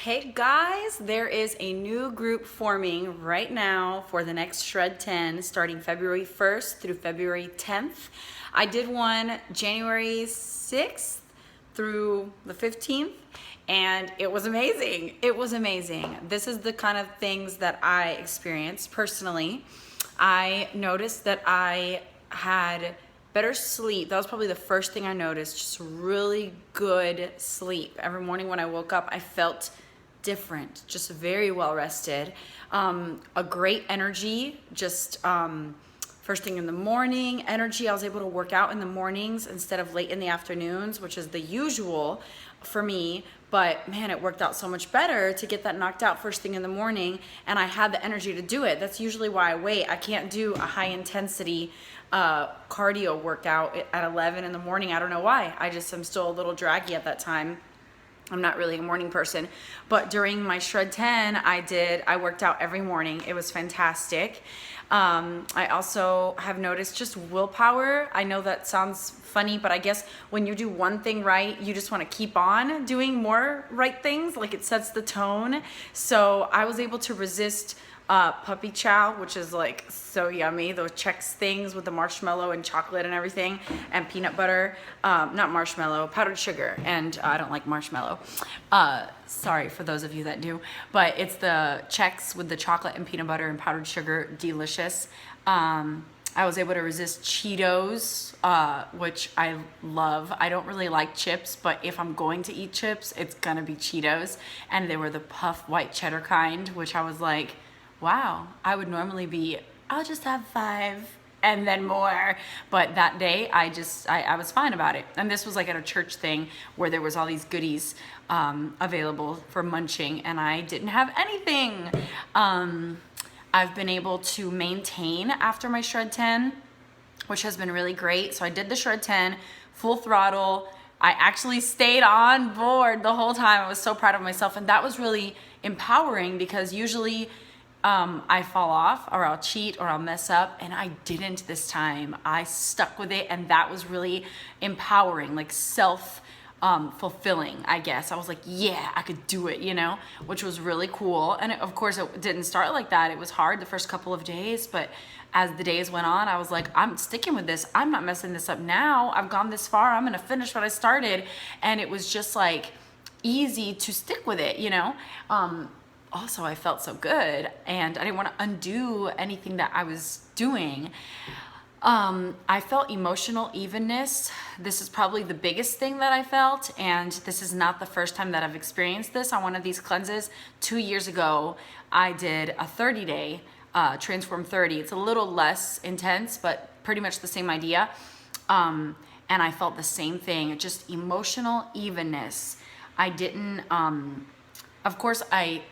Hey guys, there is a new group forming right now for the next Shred 10 starting February 1st through February 10th. I did one January 6th through the 15th and it was amazing. It was amazing. This is the kind of things that I experienced personally. I noticed that I had better sleep. That was probably the first thing I noticed, just really good sleep. Every morning when I woke up, I felt different, just very well rested. A great energy, just first thing in the morning, energy. I was able to work out in the mornings instead of late in the afternoons, which is the usual for me. But man, it worked out so much better to get that knocked out first thing in the morning, and I had the energy to do it. That's usually why I wait. I can't do a high intensity cardio workout at 11 in the morning. I don't know why. I'm still a little draggy at that time. I'm not really a morning person, but during my Shred 10, I worked out every morning. It was fantastic. I also have noticed just willpower. I know that sounds funny, but I guess when you do one thing right, you just want to keep on doing more right things. Like, it sets the tone. So I was able to resist puppy chow, which is like so yummy, those Chex things with the marshmallow and chocolate and everything and peanut butter, not marshmallow, powdered sugar, and I don't like marshmallow, sorry for those of you that do, but it's the Chex with the chocolate and peanut butter and powdered sugar, delicious. I was able to resist Cheetos, which I love. I don't really like chips, but if I'm going to eat chips, it's gonna be Cheetos, and they were the puff white cheddar kind, which I was like, wow, I would normally be, I'll just have 5 and then more. But that day, I was fine about it. And this was like at a church thing where there was all these goodies available for munching, and I didn't have anything. I've been able to maintain after my Shred 10, which has been really great. So I did the Shred 10, full throttle. I actually stayed on board the whole time. I was so proud of myself, and that was really empowering because usually I fall off or I'll cheat or I'll mess up, and I didn't this time. I stuck with it, and that was really empowering, like fulfilling, I guess. I was like, yeah, I could do it, which was really cool. And of course, it didn't start like that. It was hard the first couple of days, but as the days went on, I was like, I'm sticking with this. I'm not messing this up now. I've gone this far. I'm gonna finish what I started. And it was just like easy to stick with it, Also, I felt so good, and I didn't want to undo anything that I was doing. I felt emotional evenness. This is probably the biggest thing that I felt, and this is not the first time that I've experienced this on one of these cleanses. 2 years ago, I did a 30-day Transform 30. It's a little less intense, but pretty much the same idea. And I felt the same thing, just emotional evenness. I didn't, of course, I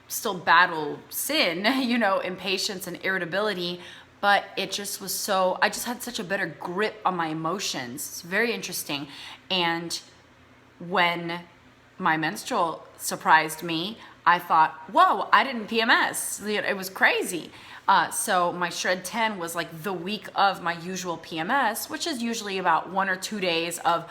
still battle sin, impatience and irritability, but it just was I just had such a better grip on my emotions. It's very interesting. And when my menstrual surprised me, I thought, whoa, I didn't PMS. It was crazy. So my Shred 10 was like the week of my usual PMS, which is usually about 1 or 2 days of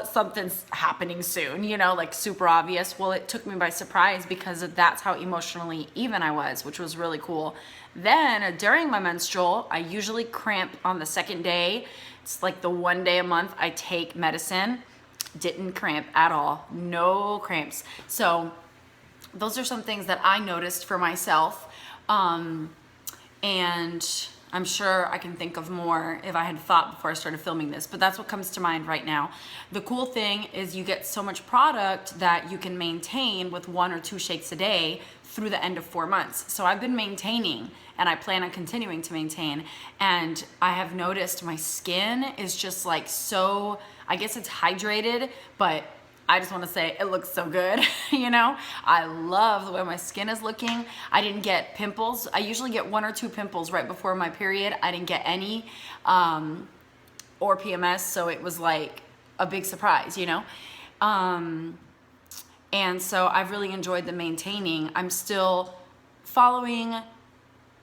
something's happening soon, like super obvious. Well, it took me by surprise because that's how emotionally even I was, which was really cool. Then during my menstrual, I usually cramp on the second day. It's like the 1 day a month I take medicine. Didn't cramp at all. No cramps. So those are some things that I noticed for myself. And I'm sure I can think of more if I had thought before I started filming this, but that's what comes to mind right now. The cool thing is you get so much product that you can maintain with 1 or 2 shakes a day through the end of 4 months. So I've been maintaining, and I plan on continuing to maintain. And I have noticed my skin is just like so, I guess it's hydrated, but I just want to say it looks so good, I love the way my skin is looking. I didn't get pimples. I usually get 1 or 2 pimples right before my period. I didn't get any, or PMS, so it was like a big surprise, and so I've really enjoyed the maintaining. I'm still following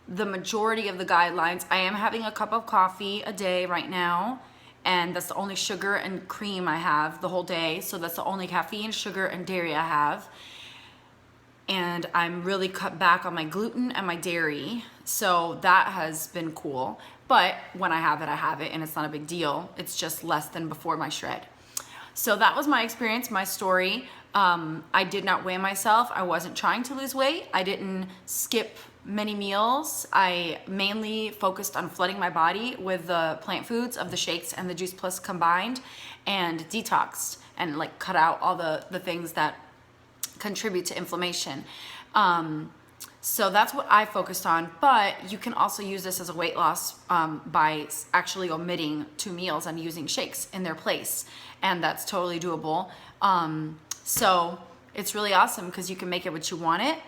the majority of the guidelines. I am having a cup of coffee a day right now, and that's the only sugar and cream I have the whole day. So that's the only caffeine, sugar, and dairy I have. and I'm really cut back on my gluten and my dairy. So that has been cool. But when I have it, and it's not a big deal. It's just less than before my shred. So that was my experience, my story. I did not weigh myself. I wasn't trying to lose weight. I didn't skip many meals. I mainly focused on flooding my body with the plant foods of the shakes and the Juice Plus combined, and detoxed and like cut out all the things that contribute to inflammation. So that's what I focused on, but you can also use this as a weight loss by actually omitting 2 meals and using shakes in their place, and that's totally doable. So it's really awesome because you can make it what you want it.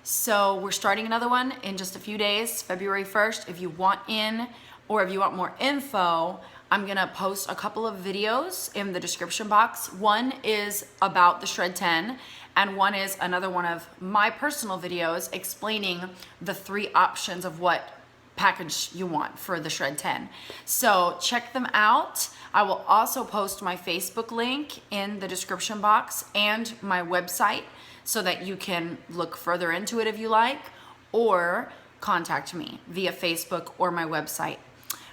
So we're starting another one in just a few days, February 1st. If you want in, or if you want more info, I'm gonna post a couple of videos in the description box. One is about the Shred 10, and one is another one of my personal videos explaining the 3 options of what package you want for the Shred 10. So check them out. I will also post my Facebook link in the description box and my website so that you can look further into it if you like, or contact me via Facebook or my website.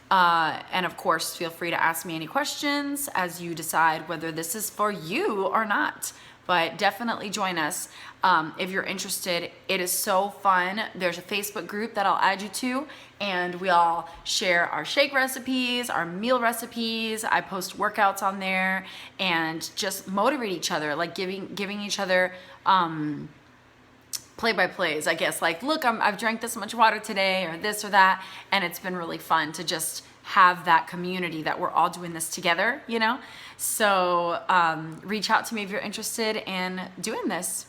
And of course, feel free to ask me any questions as you decide whether this is for you or not. But definitely join us if you're interested. It is so fun. There's a Facebook group that I'll add you to, and we all share our shake recipes, our meal recipes. I post workouts on there and just motivate each other, like giving each other play-by-plays, I guess. Like, look, I've drank this much water today, or this or that, and it's been really fun to just have that community that we're all doing this together, you know? So reach out to me if you're interested in doing this.